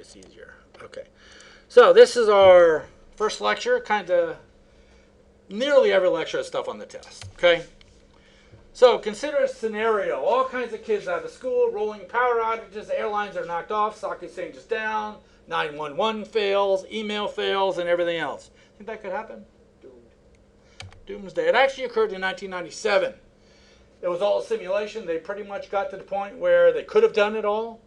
it's easier. Okay. So this is our first lecture. Kind of nearly every lecture has stuff on the test. Okay. So consider a scenario. All kinds of kids out of school, rolling power outages, airlines are knocked off, stock exchange is down, 911 fails, email fails, and everything else. Think that could happen? Doomsday. It actually occurred in 1997. It was all a simulation. They pretty much got to the point where they could have done it all,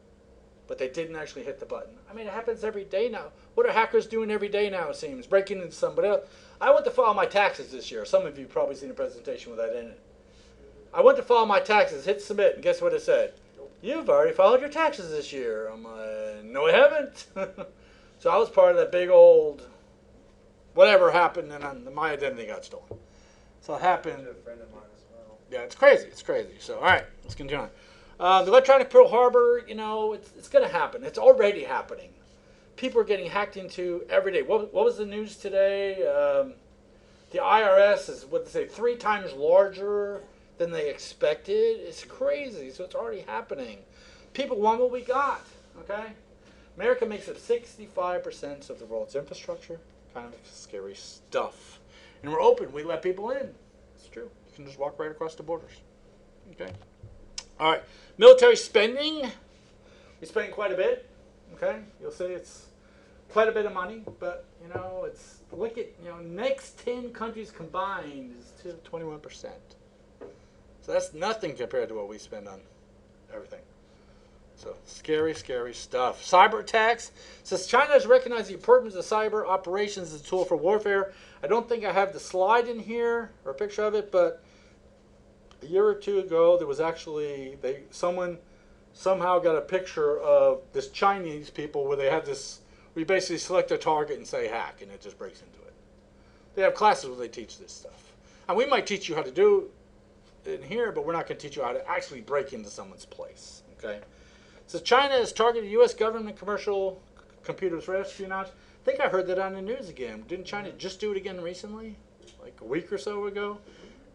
but they didn't actually hit the button. I mean, it happens every day now. What are hackers doing every day now, it seems? Breaking into somebody else. I went to file my taxes this year. Some of you probably seen a presentation with that in it. I went to file my taxes, hit submit, and guess what it said? You've already filed your taxes this year. I'm like, no, I haven't. So I was part of that big old whatever happened, and my identity got stolen. So it happened. A friend of mine as well. Yeah, it's crazy. It's crazy. So, all right, let's continue on. The electronic Pearl Harbor, you know, it's going to happen. It's already happening. People are getting hacked into every day. What was the news today? The IRS is, what they say, 3 times larger than they expected. It's crazy. So it's already happening. People want what we got, okay? America makes up 65% of the world's infrastructure. Kind of scary stuff. And we're open. We let people in. It's true. You can just walk right across the borders. Okay. All right. Military spending. We spend quite a bit. Okay. You'll see it's quite a bit of money, but you know, it's look at next 10 countries combined is to 21%. So that's nothing compared to what we spend on everything. So scary, scary stuff. Cyberattacks. Says China has recognized the importance of cyber operations as a tool for warfare. I don't think I have the slide in here or a picture of it, but a year or two ago there was actually someone somehow got a picture of this Chinese people where they have this. We basically select a target and say hack, and it just breaks into it. They have classes where they teach this stuff, and we might teach you how to do it in here, but we're not going to teach you how to actually break into someone's place. Okay. So China has targeted U.S. government commercial computers for espionage. I think I heard that on the news again. Didn't China just do it again recently? Like a week or so ago?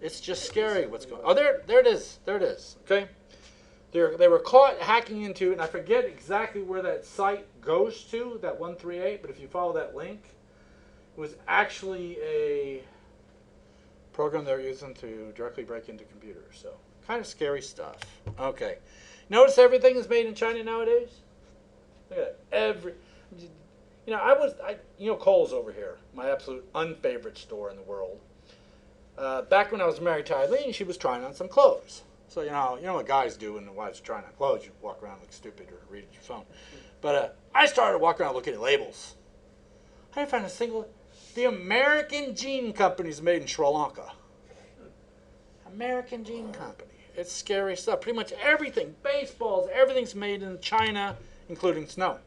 It's just scary what's going on. Oh, there it is. There it is. Okay? They were caught hacking into, and I forget exactly where that site goes to, that 138, but if you follow that link, it was actually a program they were using to directly break into computers. So kind of scary stuff. Okay. Notice everything is made in China nowadays? Look at that. Kohl's over here, my absolute unfavorite store in the world. Back when I was married to Eileen, she was trying on some clothes. So, you know what guys do when the wives are trying on clothes, you walk around like stupid or read at your phone. But I started walking around looking at labels. I didn't find a single. The American Jean Company is made in Sri Lanka. American Jean Company. It's scary stuff. Pretty much everything, baseballs, everything's made in China, including snow.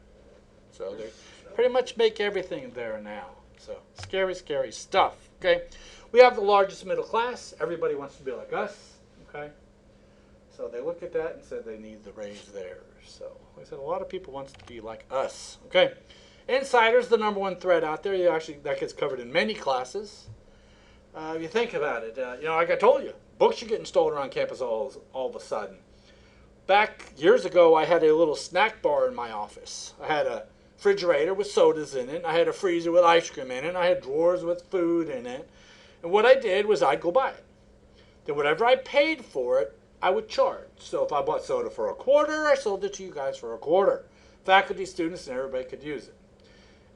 So they pretty much make everything there now. So scary, scary stuff. Okay, we have the largest middle class. Everybody wants to be like us. Okay, so they look at that and said they need to raise theirs. So like I said, a lot of people want to be like us. Okay, insiders, the number one threat out there. That gets covered in many classes. If you think about it, like I told you. Books are getting stolen around campus all of a sudden. Back years ago, I had a little snack bar in my office. I had a refrigerator with sodas in it. I had a freezer with ice cream in it. I had drawers with food in it. And what I did was I'd go buy it. Then whatever I paid for it, I would charge. So if I bought soda for $0.25, I sold it to you guys for $0.25. Faculty, students, and everybody could use it.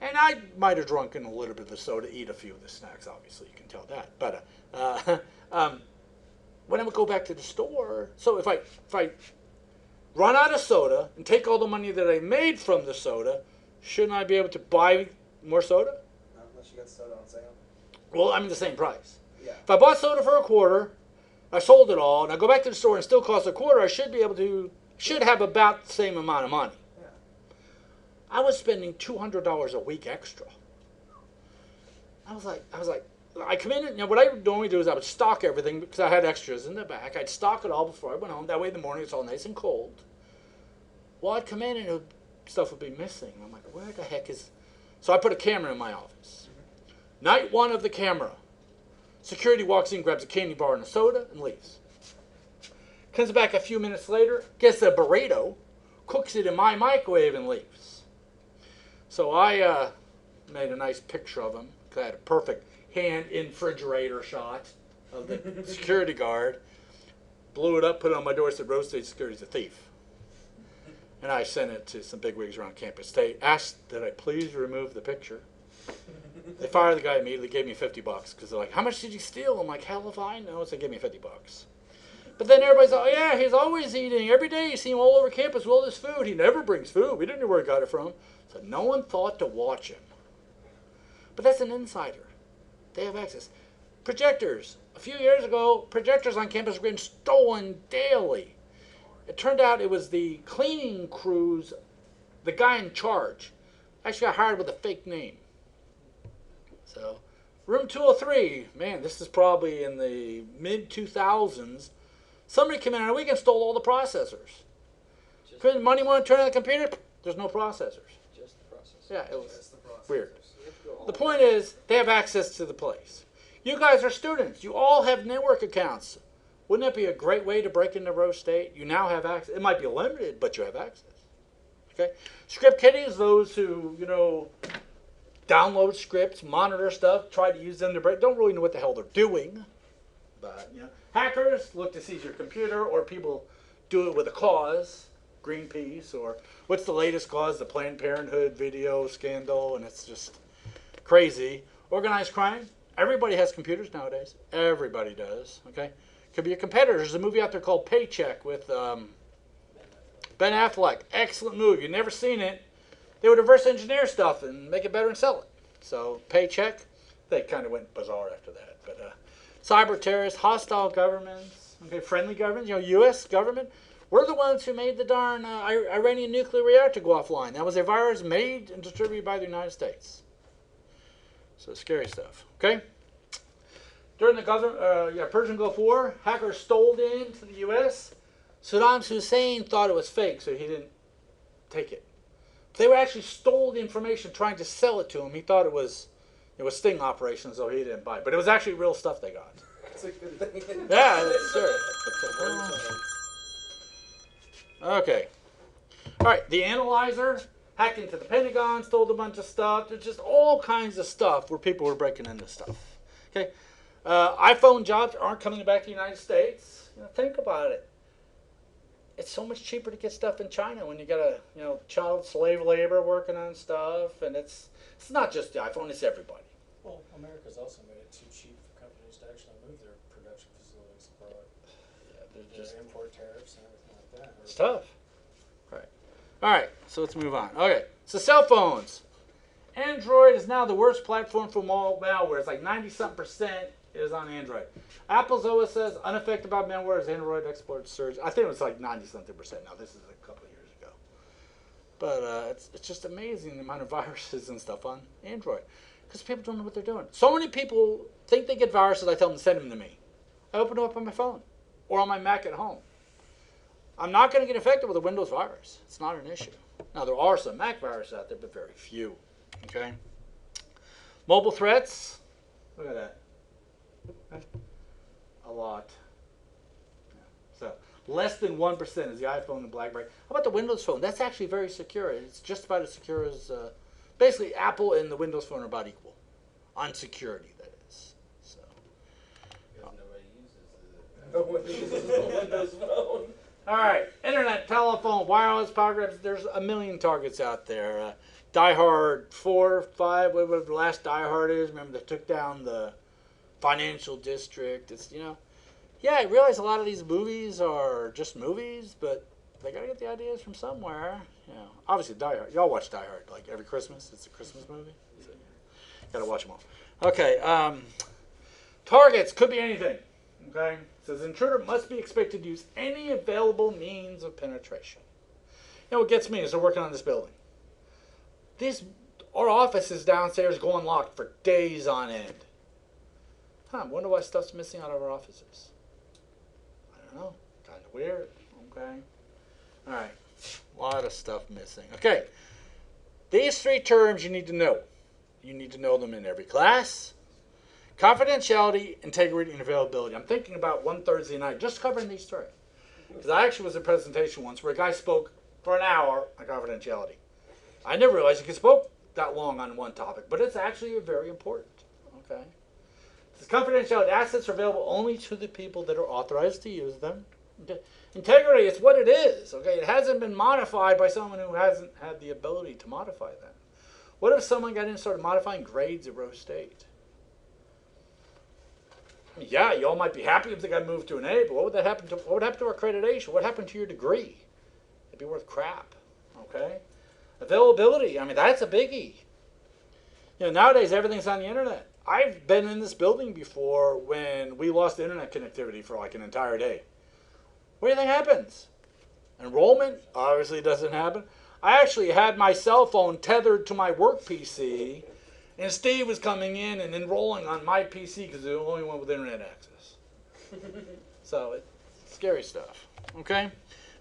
And I might have drunken a little bit of the soda, eat a few of the snacks. Obviously, you can tell that. But when I would go back to the store, so if I run out of soda and take all the money that I made from the soda, shouldn't I be able to buy more soda? Not unless you got soda on sale. Well, I mean the same price. Yeah. If I bought soda for $0.25, I sold it all, and I go back to the store and it still costs $0.25, I should have about the same amount of money. Yeah. I was spending $200 a week extra. I was like, I come in, what I would normally do is I would stock everything because I had extras in the back. I'd stock it all before I went home. That way in the morning it's all nice and cold. Well, I'd come in and stuff would be missing. I'm like, where the heck is... So I put a camera in my office. Night one of the camera. Security walks in, grabs a candy bar and a soda, and leaves. Comes back a few minutes later, gets a burrito, cooks it in my microwave, and leaves. So I made a nice picture of him. I had a perfect hand-in-refrigerator shot of the security guard. Blew it up, put it on my door, said, Rose State Security's a thief. And I sent it to some bigwigs around campus. They asked that I please remove the picture. They fired the guy immediately, gave me $50 because they're like, how much did you steal? I'm like, hell if I know. So they gave me $50. But then everybody's like, oh yeah, he's always eating. Every day you see him all over campus with all this food. He never brings food. We didn't know where he got it from. So no one thought to watch him. But that's an insider. They have access. Projectors. A few years ago, projectors on campus were getting stolen daily. It turned out it was the cleaning crews, the guy in charge, actually got hired with a fake name. So, room 203, man, this is probably in the mid-2000s. Somebody came in on a weekend and stole all the processors. Couldn't money want to turn on the computer? There's no processors. Just the processor. Yeah, it was Just the processors. weird. You have to go all The the point way. is, they have access to the place. You guys are students. You all have network accounts. Wouldn't it be a great way to break into Rose State? You now have access. It might be limited, but you have access. Okay? Script kiddies, those who, download scripts, monitor stuff, try to use them to break, don't really know what the hell they're doing. But, hackers look to seize your computer, or people do it with a cause, Greenpeace, or what's the latest cause? The Planned Parenthood video scandal, and it's just crazy. Organized crime. Everybody has computers nowadays. Everybody does. Okay? Could be a competitor. There's a movie out there called Paycheck with Ben Affleck. Excellent movie. You've never seen it. They would reverse engineer stuff and make it better and sell it. So Paycheck, they kind of went bizarre after that. But cyber terrorists, hostile governments, okay, friendly governments, U.S. government. We're the ones who made the darn Iranian nuclear reactor go offline. That was a virus made and distributed by the United States. So scary stuff. Okay. During the Persian Gulf War, hackers stole into the U.S. Saddam Hussein thought it was fake, so he didn't take it. They were actually stole the information, trying to sell it to him. He thought it was sting operations, so he didn't buy it. But it was actually real stuff they got. That's a good thing. Yeah, it's serious. Okay. All right, the analyzer hacked into the Pentagon, stole a bunch of stuff. There's just all kinds of stuff where people were breaking into stuff. Okay. iPhone jobs aren't coming back to the United States. Think about it. It's so much cheaper to get stuff in China when you got a child slave labor working on stuff, and it's not just the iPhone; it's everybody. Well, America's also made it too cheap for companies to actually move their production facilities abroad. Yeah, There's just import tariffs and everything like that. It's tough. Right. All right. So let's move on. Okay. So cell phones. Android is now the worst platform for malware. It's like 90-something% is on Android. Apple's OS says unaffected by malware as Android exports surge. I think it was like 90-something% now. This is a couple of years ago. But it's just amazing the amount of viruses and stuff on Android. Because people don't know what they're doing. So many people think they get viruses, I tell them to send them to me. I open them up on my phone or on my Mac at home. I'm not going to get infected with a Windows virus. It's not an issue. Now, there are some Mac viruses out there, but very few. Okay? Mobile threats. Look at that. A lot. So, less than 1% is the iPhone and BlackBerry. How about the Windows Phone? That's actually very secure. It's just about as secure as... basically, Apple and the Windows Phone are about equal. On security, that is. So. Because nobody uses it. No one uses the Windows Phone. All right. Internet, telephone, wireless, power grids. There's a million targets out there. Die Hard 4, 5, whatever the last Die Hard is. Remember, they took down the financial district. It's, yeah, I realize a lot of these movies are just movies, but they got to get the ideas from somewhere. Obviously Die Hard. Y'all watch Die Hard like every Christmas. It's a Christmas movie. So, got to watch them all. Okay. Targets could be anything. Okay. It says intruder must be expected to use any available means of penetration. What gets me is they're working on this building. Our office is downstairs go unlocked for days on end. I wonder why stuff's missing out of our offices. I don't know. Kind of weird. Okay. All right. A lot of stuff missing. Okay. These three terms you need to know. You need to know them in every class. Confidentiality, integrity, and availability. I'm thinking about one Thursday night just covering these three. Because I actually was at a presentation once where a guy spoke for an hour on confidentiality. I never realized he could spoke that long on one topic, but it's actually very important. Okay. This confidentiality assets are available only to the people that are authorized to use them. Okay. Integrity is what it is. Okay. It hasn't been modified by someone who hasn't had the ability to modify them. What if someone got in and started modifying grades at Rose State? Yeah, you all might be happy if they got moved to an A, but what would happen to our accreditation? What happened to your degree? It'd be worth crap. Okay? Availability, I mean, that's a biggie. You know, nowadays everything's on the internet. I've been in this building before when we lost internet connectivity for like an entire day. What do you think happens? Enrollment obviously doesn't happen. I actually had my cell phone tethered to my work PC, and Steve was coming in and enrolling on my PC because they're the only one with internet access. So it's scary stuff. Okay?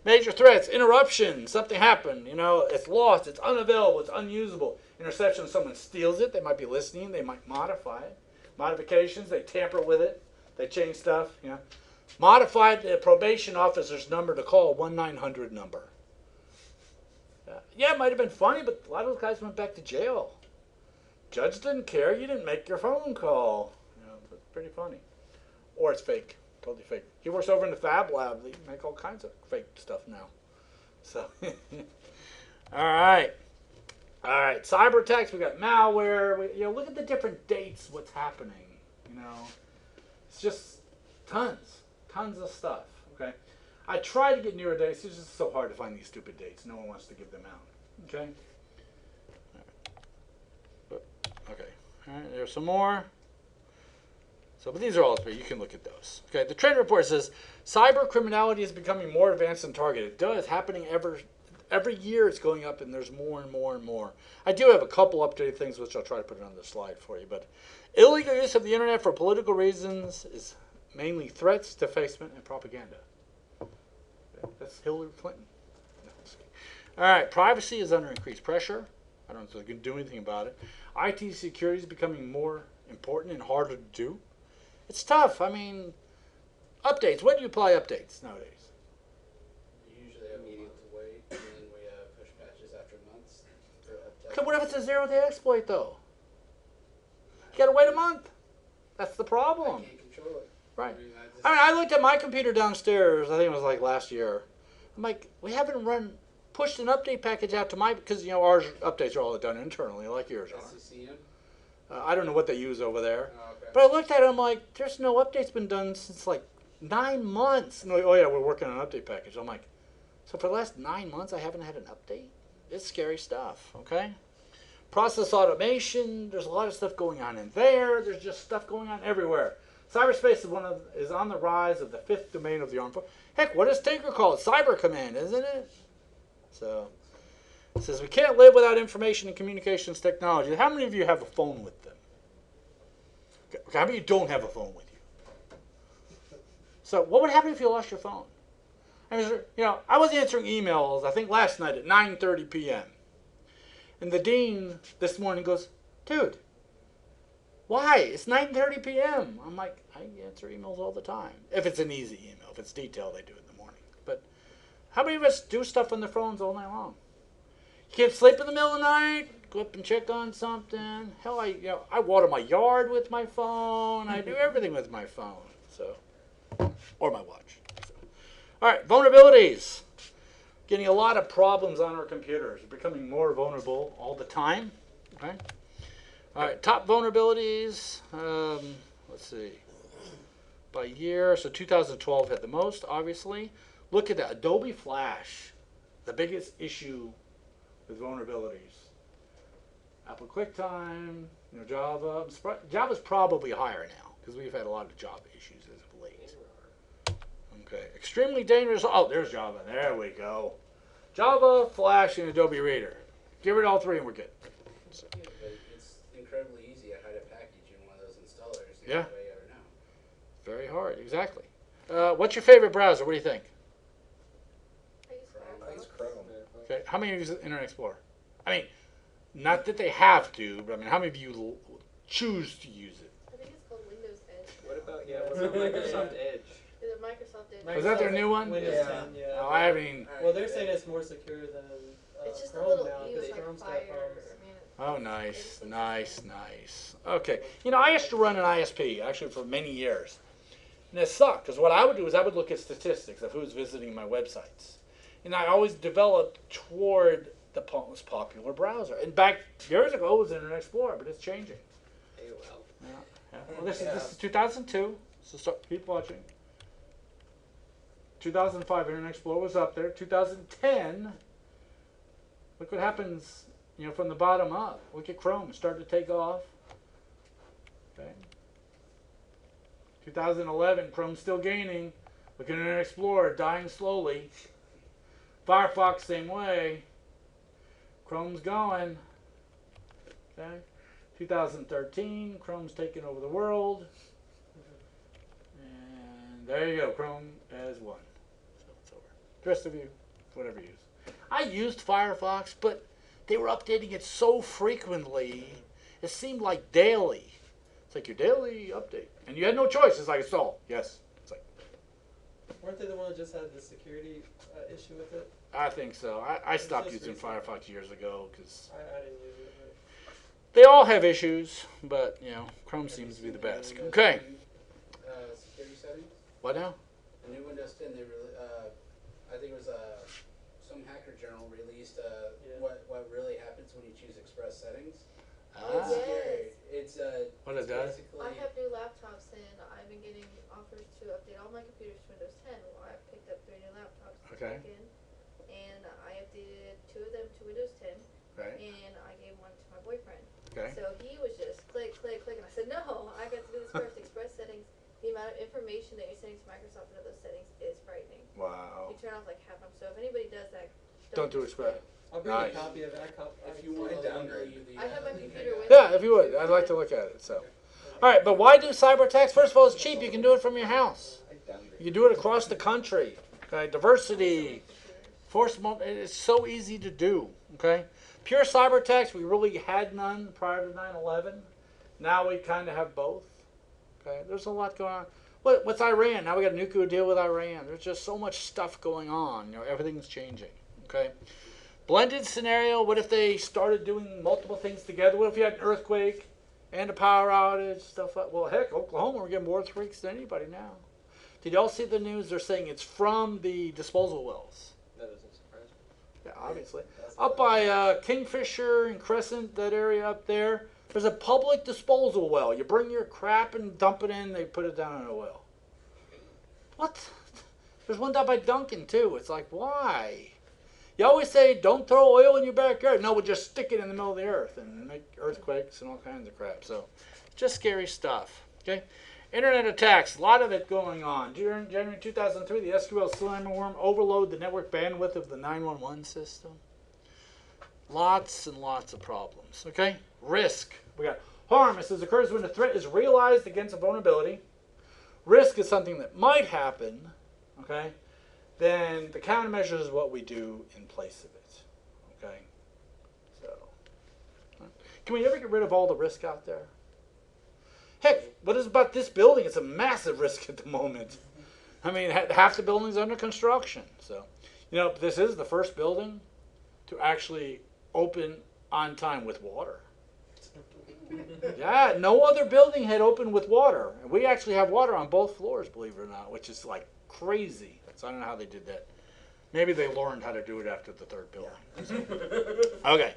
Major threats, interruption, something happened, you know, it's lost, it's unavailable, it's unusable. Interception, someone steals it, they might be listening, they might modify it. Modifications, they tamper with it, they change stuff, you know. Modified the probation officer's number to call, 1-900 number. Yeah, it might have been funny, but a lot of those guys went back to jail. Judge didn't care, you didn't make your phone call. You know, it's pretty funny. Or it's fake, totally fake. He works over in the Fab Lab, they make all kinds of fake stuff now. So, all right, cyber attacks, we got malware, you know, look at the different dates, what's happening, you know. It's just tons of stuff, okay. I try to get newer dates, it's just so hard to find these stupid dates, no one wants to give them out, okay. Okay, all right, there's some more. So, but these are all three. You can look at those. Okay, the trend report says cyber criminality is becoming more advanced and targeted. It does, happening every year. It's going up, and there's more and more and more. I do have a couple updated things, which I'll try to put it on the slide for you. But illegal use of the internet for political reasons is mainly threats, defacement, and propaganda. Okay, that's Hillary Clinton. No, all right, privacy is under increased pressure. I don't know if they can do anything about it. IT security is becoming more important and harder to do. It's tough. I mean, updates. When do you apply updates nowadays? We usually have a month to wait, and then we push patches after months. Okay, what if it's a zero-day exploit, though? You got to wait a month. That's the problem. I can't control it. Right. I mean, I looked at my computer downstairs. I think it was like last year. I'm like, we haven't pushed an update package out to because, you know, our updates are all done internally, like yours are. SCCM? I don't know what they use over there. Oh, okay. But I looked at it, I'm like, there's no updates been done since like 9 months. And they're like, oh yeah, we're working on an update package. I'm like, so for the last 9 months I haven't had an update? It's scary stuff, okay? Process automation, there's a lot of stuff going on in there. There's just stuff going on everywhere. Cyberspace is on the rise of the 5th domain of the armed forces. Heck, what is Tinker called? Cyber Command, isn't it? So, it says we can't live without information and communications technology. How many of you have a phone with them? Okay, how many of you don't have a phone with you? So what would happen if you lost your phone? I mean, you know, I was answering emails, I think last night at 9:30 p.m. And the dean this morning goes, dude, why? It's 9:30 p.m. I'm like, I answer emails all the time. If it's an easy email. If it's detailed, I do it in the morning. But how many of us do stuff on their phones all night long? You can't sleep in the middle of the night, go up and check on something. Hell, I water my yard with my phone. I do everything with my phone. So, or my watch. So. All right, vulnerabilities. Getting a lot of problems on our computers. We're becoming more vulnerable all the time. Okay. All right, top vulnerabilities. Let's see. By year, so 2012 had the most, obviously. Look at that, Adobe Flash, the biggest issue with vulnerabilities. Apple QuickTime, you know, Java. Java's probably higher now because we've had a lot of Java issues as of late. Okay, extremely dangerous. Oh, there's Java. There we go. Java, Flash, and Adobe Reader. Get rid of all three and we're good. So. Yeah, but it's incredibly easy to hide a package in one of those installers. Yeah. Way you ever know. Very hard, exactly. What's your favorite browser? What do you think? I use Chrome. Okay, how many of you use Internet Explorer? I mean, not that they have to, but I mean, how many of you choose to use it? I think it's called Windows Edge. What about Microsoft Edge? Is it Microsoft Edge? Was that their new one? Windows Yeah. 10, yeah. Oh, I mean, Well, they're saying it's more secure than It's just a Chrome little now use because like Chrome's got fire. problems. I mean, Oh, nice, nice, nice. Okay. You know, I used to run an ISP, actually, for many years. And it sucked, because what I would do is I would look at statistics of who's visiting my websites. And I always developed toward the most popular browser. And back years ago, it was Internet Explorer, but it's changing. AOL. Yeah, yeah. Well, this is 2002, so keep watching. 2005, Internet Explorer was up there. 2010, look what happens, you know, from the bottom up. Look at Chrome, starting to take off. Okay. 2011, Chrome's still gaining. Look at Internet Explorer, dying slowly. Firefox, same way. Chrome's going. Okay. 2013, Chrome's taking over the world. And there you go, Chrome has won. So it's over. The rest of you, whatever you use. I used Firefox, but they were updating it so frequently, it seemed like daily. It's like your daily update. And you had no choice. It's like install. Yes. It's like, Weren't they the one that just had the security issue with it? I think so. I stopped using Firefox years ago because I didn't use it. they all have issues, but you know, Chrome seems to be the best. Okay. Security settings. What now? The new Windows 10, they really, I think it was some hacker journal released what really happens when you choose Express settings. It's Yes. scary. It's What it does? basically I have new laptops and I've been getting offers to update all my computers to Windows 10. Well, I picked up 3 new laptops this Okay. weekend, and I updated 2 of them to Windows 10, Right. and I gave one to my boyfriend. Okay. So he was just click, click, click, and I said, no, I got to do this first. Express settings. The amount of information that you're sending to Microsoft into those settings is frightening. Wow. You turn off like half of them. So if anybody does that, Don't do Express. I'll bring Nice. a copy of it. if you want to downgrade the. I have my computer with Yeah, if you would, I'd like to look at it. So, all right, but why do Cyberattacks? First of all, it's cheap. You can do it from your house. You can do it across the country. Okay, diversity, force. It's so easy to do. Okay, pure Cyberattacks. We really had none prior to 9/11. Now we kind of have both. Okay, there's a lot going on. What's Iran? Now we got a nuclear deal with Iran. There's just so much stuff going on. You know, everything's changing. Okay. Blended scenario, what if they started doing multiple things together? What if you had an earthquake and a power outage, stuff like well, heck, Oklahoma, we're getting more earthquakes than anybody now. Did y'all see the news? They're saying it's from the disposal wells. That doesn't surprise me. Yeah, obviously. Up by Kingfisher and Crescent, that area up there, there's a public disposal well. You bring your crap and dump it in, they put it down in a well. What? There's one down by Duncan, too. It's like, why? You always say, don't throw oil in your backyard. No, we'll just stick it in the middle of the earth and make earthquakes and all kinds of crap. So, just scary stuff. Okay? Internet attacks, a lot of it going on. During January 2003, the SQL Slammer worm overloaded the network bandwidth of the 911 system. Lots and lots of problems. Okay? Risk. We got harm. It says occurs when a threat is realized against a vulnerability. Risk is something that might happen. Okay? Then the countermeasure is what we do in place of it. Okay? So, can we ever get rid of all the risk out there? Heck, what is about this building? It's a massive risk at the moment. I mean, half the building's under construction. So, you know, this is the first building to actually open on time with water. Yeah, no other building had opened with water. And we actually have water on both floors, believe it or not, which is like crazy. So I don't know how they did that. Maybe they learned how to do it after the third building. Okay.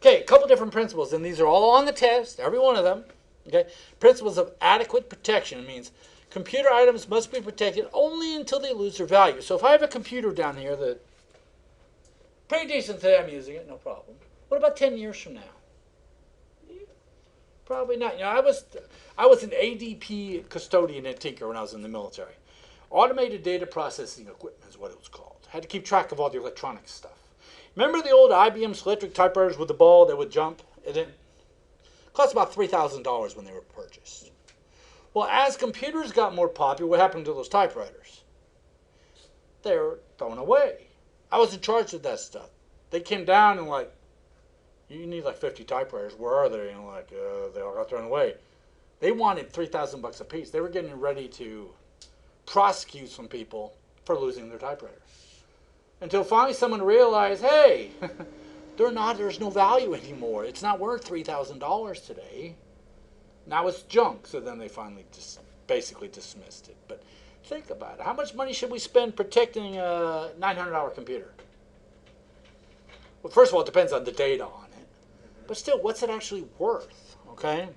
Okay, a couple different principles, and these are all on the test, every one of them. Okay. Principles of adequate protection means computer items must be protected only until they lose their value. So if I have a computer down here that pretty decent today, I'm using it, no problem. What about 10 years from now? Probably not. You know, I was an ADP custodian at Tinker when I was in the military. Automated data processing equipment is what it was called. Had to keep track of all the electronic stuff. Remember the old IBM electric typewriters with the ball that would jump? It cost about $3,000 when they were purchased. Well, as computers got more popular, what happened to those typewriters? They were thrown away. I was in charge of that stuff. They came down and like, you need like 50 typewriters. Where are they? And like, they all got thrown away. They wanted $3,000 a piece. They were getting ready to prosecute some people for losing their typewriters. Until finally someone realized, hey, There's no value anymore. It's not worth $3,000 today. Now it's junk. So then they finally just basically dismissed it. But think about it. How much money should we spend protecting a $900 computer? Well, first of all, it depends on the data on it. But still, what's it actually worth? Okay?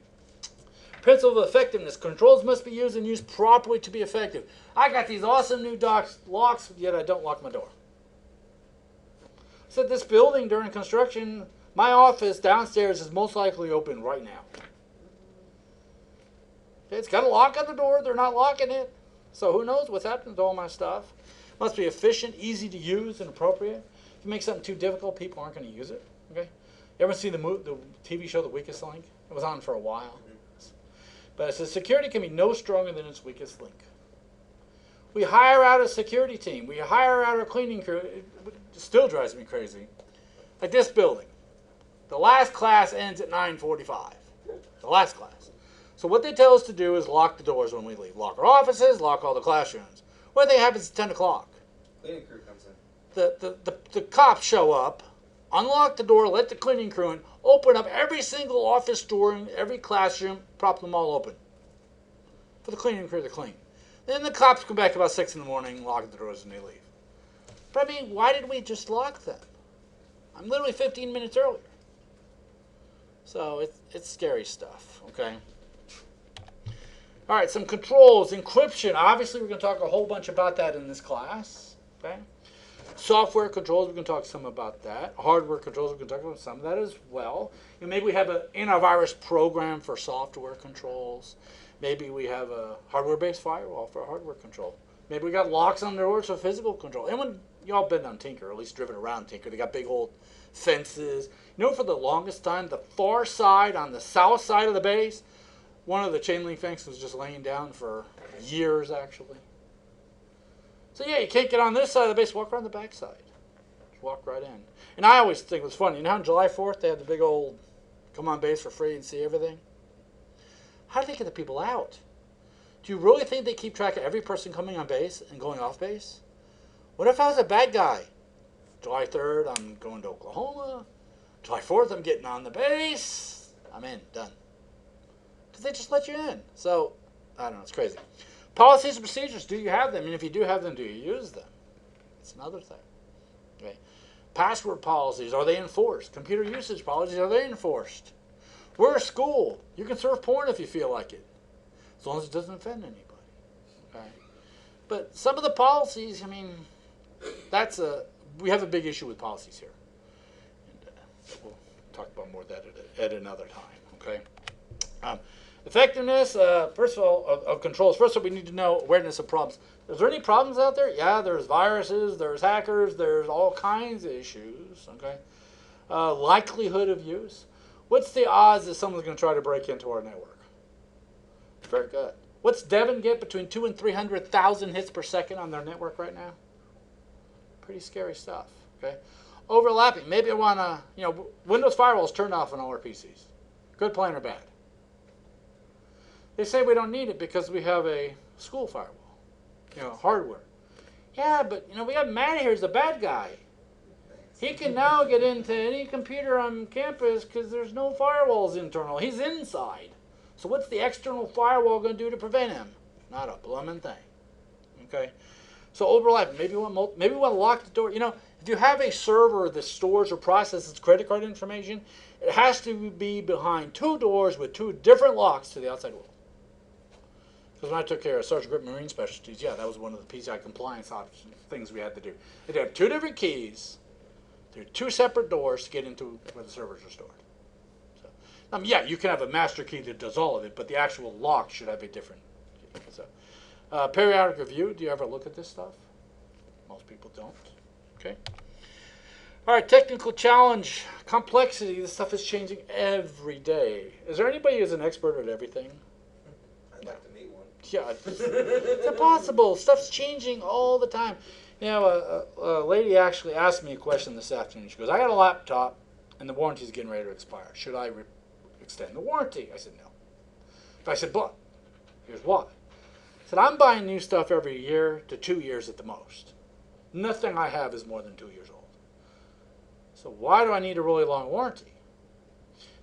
Principle of effectiveness. Controls must be used and used properly to be effective. I got these awesome new locks, yet I don't lock my door. So this building during construction, my office downstairs is most likely open right now. It's got a lock on the door. They're not locking it. So who knows what's happening to all my stuff. Must be efficient, easy to use, and appropriate. If you make something too difficult, people aren't going to use it. Okay? You ever see the TV show The Weakest Link? It was on for a while. But it says security can be no stronger than its weakest link. We hire out a security team. We hire out a cleaning crew. It still drives me crazy. Like this building. The last class ends at 9:45. The last class. So what they tell us to do is lock the doors when we leave. Lock our offices, lock all the classrooms. What do they happens at 10 o'clock? Cleaning crew comes in. The cops show up, unlock the door, let the cleaning crew in, open up every single office door in every classroom, prop them all open for the cleaning crew to clean. Then the cops come back about 6 in the morning, lock the doors, and they leave. But I mean, why did we just lock them? I'm literally 15 minutes earlier. So it's scary stuff, okay? All right, some controls, encryption. Obviously, we're going to talk a whole bunch about that in this class, okay? Software controls, we're going to talk some about that. Hardware controls, we're going to talk about some of that as well. And maybe we have an antivirus program for software controls. Maybe we have a hardware-based firewall for hardware control. Maybe we got locks on the doors for physical control. Anyone, you all been on Tinker, or at least driven around Tinker. They got big old fences. You know, for the longest time, the far side, on the south side of the base, one of the chain link fences was just laying down for years, actually. So yeah, you can't get on this side of the base, walk around the back side. Just walk right in. And I always think it was funny. You know how on July 4th they had the big old come on base for free and see everything? How do they get the people out? Do you really think they keep track of every person coming on base and going off base? What if I was a bad guy? July 3rd, I'm going to Oklahoma. July 4th, I'm getting on the base. I'm in, done. Because they just let you in. So, I don't know, it's crazy. Policies and procedures, do you have them? And if you do have them, do you use them? It's another thing. Okay. Password policies, are they enforced? Computer usage policies, are they enforced? We're a school. You can surf porn if you feel like it, as long as it doesn't offend anybody. Okay. But some of the policies, I mean, we have a big issue with policies here. And we'll talk about more of that at another time. Okay. Effectiveness, first of all, of controls. First of all, we need to know awareness of problems. Is there any problems out there? Yeah, there's viruses, there's hackers, there's all kinds of issues. Okay. Likelihood of use. What's the odds that someone's going to try to break into our network? Very good. What's Devin get between 200,000 and 300,000 hits per second on their network right now? Pretty scary stuff. Okay. Overlapping. Maybe I want to, Windows firewalls turned off on all our PCs. Good plan or bad? They say we don't need it because we have a school firewall, hardware. Yeah, but, we got Matt here who's the bad guy. He can now get into any computer on campus because there's no firewalls internal. He's inside. So what's the external firewall going to do to prevent him? Not a blooming thing. Okay? So overlap. Maybe we want to lock the door. If you have a server that stores or processes credit card information, it has to be behind two doors with two different locks to the outside world. Because when I took care of Sergeant Grip Marine Specialties, that was one of the PCI compliance things we had to do. They'd have two different keys. There are two separate doors to get into where the servers are stored. So, you can have a master key that does all of it, but the actual lock should have a different key. So, periodic review. Do you ever look at this stuff? Most people don't. Okay. All right, technical challenge, complexity. This stuff is changing every day. Is there anybody who's an expert at everything? I'd like to meet one. Yeah, it's impossible. Stuff's changing all the time. A lady actually asked me a question this afternoon. She goes, I got a laptop, and the warranty's getting ready to expire. Should I extend the warranty? I said, no. I said, but here's why. I said, I'm buying new stuff every year to 2 years at the most. Nothing I have is more than 2 years old. So why do I need a really long warranty?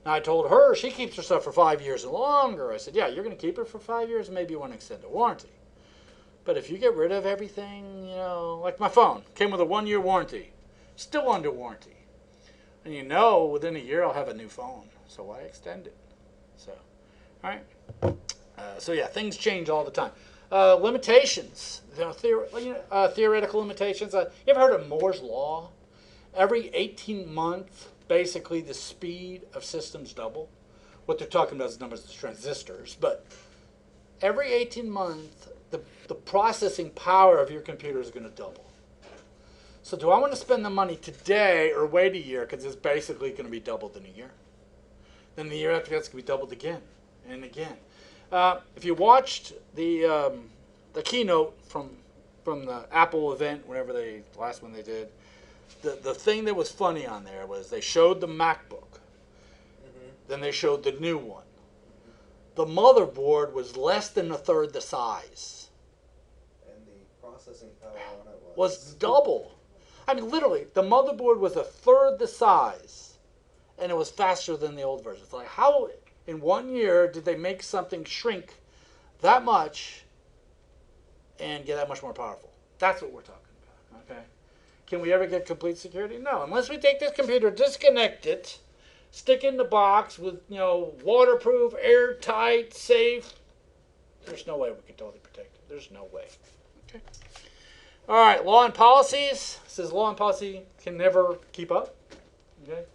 Now I told her she keeps her stuff for 5 years and longer. I said, yeah, you're going to keep it for 5 years and maybe you want to extend the warranty. But if you get rid of everything, like my phone, came with a 1-year warranty, still under warranty. And within a year I'll have a new phone. So why extend it? So, all right. So yeah, things change all the time. Limitations, theoretical limitations. You ever heard of Moore's Law? Every 18 months, basically the speed of systems double. What they're talking about is numbers of transistors, but every 18 months, the processing power of your computer is going to double. So do I want to spend the money today or wait a year because it's basically going to be doubled in a year? Then the year after that's going to be doubled again and again. If you watched the keynote from the Apple event, the last one they did, the thing that was funny on there was they showed the MacBook, then they showed the new one. The motherboard was less than a third the size. And the processing power on it Was double. I mean, literally, the motherboard was a third the size, and it was faster than the old version. It's like, how in 1 year did they make something shrink that much and get that much more powerful? That's what we're talking about, okay? Can we ever get complete security? No, unless we take this computer, disconnect it, stick it in the box with, waterproof, airtight, safe. There's no way we can totally protect it. There's no way. Okay. All right, law and policies. It says law and policy can never keep up. Okay.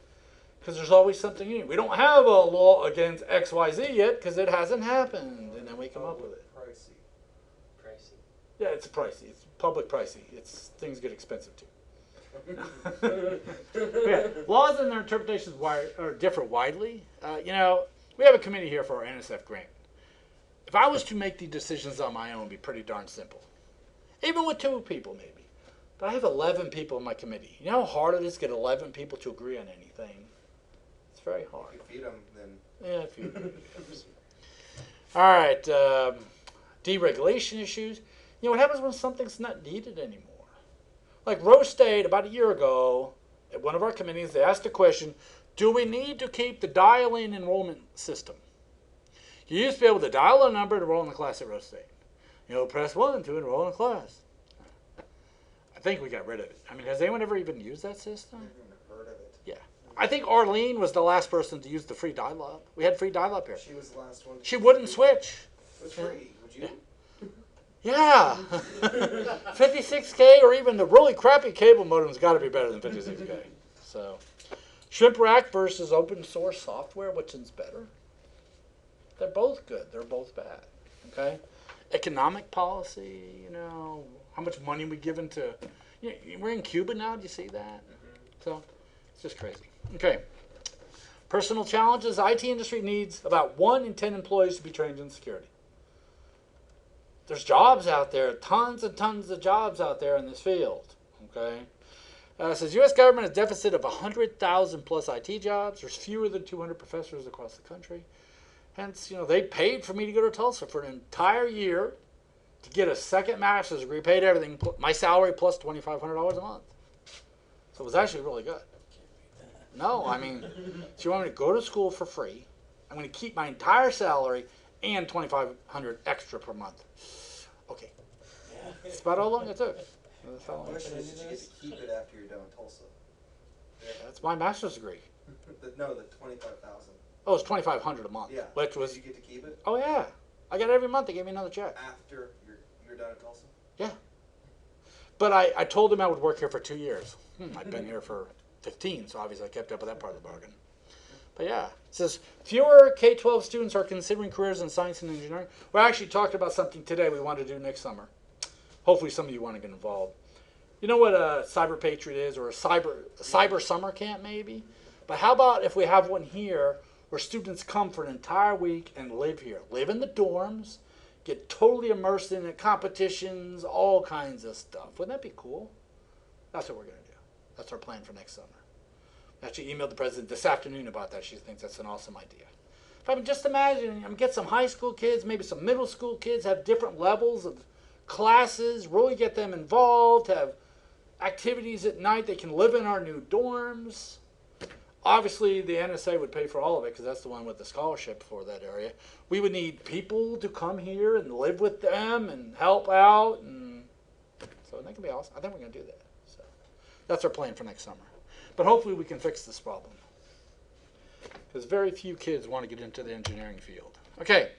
Because there's always something new. We don't have a law against XYZ yet because it hasn't happened. And then we come up with it. Pricey. Yeah, it's pricey. It's public pricey. Things get expensive too. Yeah, laws and their interpretations differ widely. We have a committee here for our NSF grant. If I was to make the decisions on my own, it'd be pretty darn simple. Even with 2 people, maybe. But I have 11 people in my committee. You know how hard it is to get 11 people to agree on anything? It's very hard. If you feed them, then... Yeah, if you All right, deregulation issues. What happens when something's not needed anymore? Like Rose State, about a year ago, at one of our committees, they asked the question, do we need to keep the dial-in enrollment system? You used to be able to dial a number to enroll in the class at Rose State. Press 1 to enroll in a class. I think we got rid of it. I mean, has anyone ever even used that system? I've never heard of it. Yeah. I think Arlene was the last person to use the free dial-up. We had free dial-up here. She was the last one. She wouldn't switch. It was free. Would you? Yeah. 56K or even the really crappy cable modem's got to be better than 56K. So, Shrimp Rack versus open source software, which is better? They're both good. They're both bad. Okay? Economic policy, how much money we give into... we're in Cuba now. Do you see that? So, it's just crazy. Okay. Personal challenges. IT industry needs about 1 in 10 employees to be trained in security. There's jobs out there, tons and tons of jobs out there in this field. Okay, it says U.S. government has a deficit of 100,000 plus IT jobs. There's fewer than 200 professors across the country. Hence, they paid for me to go to Tulsa for an entire year to get a second master's degree. Paid everything, my salary plus $2,500 a month. So it was actually really good. No, I mean, so you want me to go to school for free? I'm going to keep my entire salary and $2,500 extra per month. Okay. That's about how long it took. That's how long The it question took. is, did you get to keep it after you're done in Tulsa? That's my master's degree. The 25,000. Oh, it's $2,500 a month. Yeah. Which was, Did you get to keep it oh yeah. I got it every month. They gave me another check. after you're done in Tulsa? Yeah. But I told him I would work here for 2 years. I've been here for 15, so obviously I kept up with that part of the bargain. But yeah, it says fewer K-12 students are considering careers in science and engineering. We actually talked about something today we want to do next summer. Hopefully some of you want to get involved. You know what a Cyber Patriot is, or a cyber summer camp maybe? But how about if we have one here where students come for an entire week and live here, live in the dorms, get totally immersed in it, competitions, all kinds of stuff. Wouldn't that be cool? That's what we're going to do. That's our plan for next summer. I actually emailed the president this afternoon about that. She thinks that's an awesome idea. If I mean, just imagine, get some high school kids, maybe some middle school kids, have different levels of classes, really get them involved, have activities at night. They can live in our new dorms. Obviously, the NSA would pay for all of it because that's the one with the scholarship for that area. We would need people to come here and live with them and help out. And so that can be awesome. I think we're going to do that. So that's our plan for next summer. But hopefully we can fix this problem because very few kids want to get into the engineering field. Okay,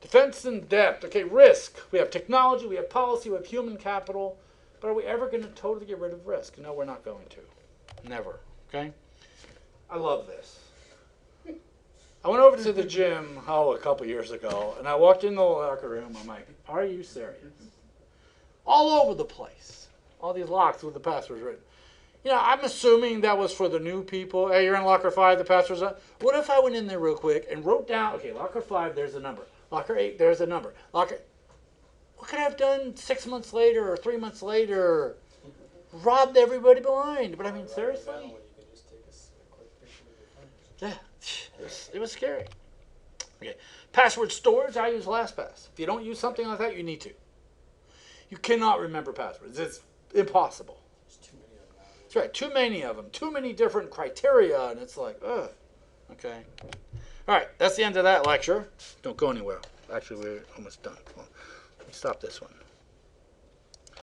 defense in depth. Okay, risk. We have technology, we have policy, we have human capital. But are we ever going to totally get rid of risk? No, we're not going to. Never. Okay? I love this. I went over to the gym, a couple years ago, and I walked in the locker room. I'm like, are you serious? All over the place. All these locks with the passwords written. You know, I'm assuming that was for the new people. Hey, you're in locker 5, the password's up. What if I went in there real quick and wrote down, okay, locker 5, there's a number. Locker 8, there's a number. What could I have done 6 months later or 3 months later? Robbed everybody blind. But I mean, seriously? Yeah, it was scary. Okay, password storage, I use LastPass. If you don't use something like that, you need to. You cannot remember passwords. It's impossible. There's too many of them. That's right, too many of them. Too many different criteria, and it's like, ugh. Okay. All right, that's the end of that lecture. Don't go anywhere. Actually, we're almost done. Well, let me stop this one.